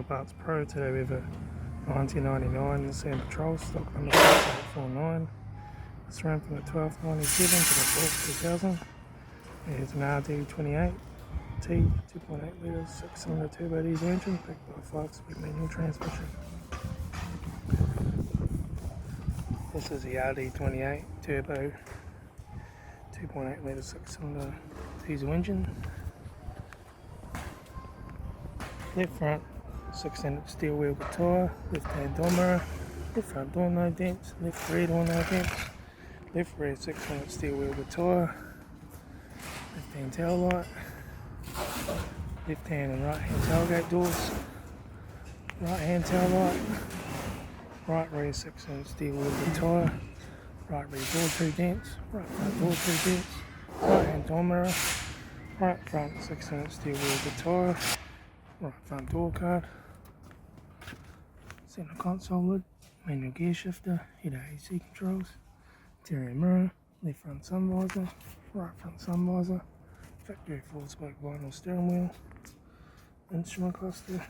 Parts Pro. Today we have a 1999 Nissan Patrol, stock number 6849. It's ran from the 12th 97 to the 4th 2000. It's an RD28 T 2.8 litre 6-cylinder turbo diesel engine backed by a 5-speed manual transmission. This is the RD28 turbo 2.8 litre 6-cylinder diesel engine. Left front 6-inch steel wheel with tyre, left hand door mirror, left front door no dents, left rear door no dents, left rear 6-inch steel wheel with tyre, left hand tail light, left hand and right hand tailgate doors, right hand tail light, right rear 6-inch steel wheel with tyre, right rear door 2 dents, right front door 2 dents, right hand door mirror, right front 6-inch steel wheel with tyre, right front door card, centre console lid, manual gear shifter, heater AC controls, interior mirror, left front sun visor, right front sun visor, factory 4-spoke vinyl steering wheel, instrument cluster,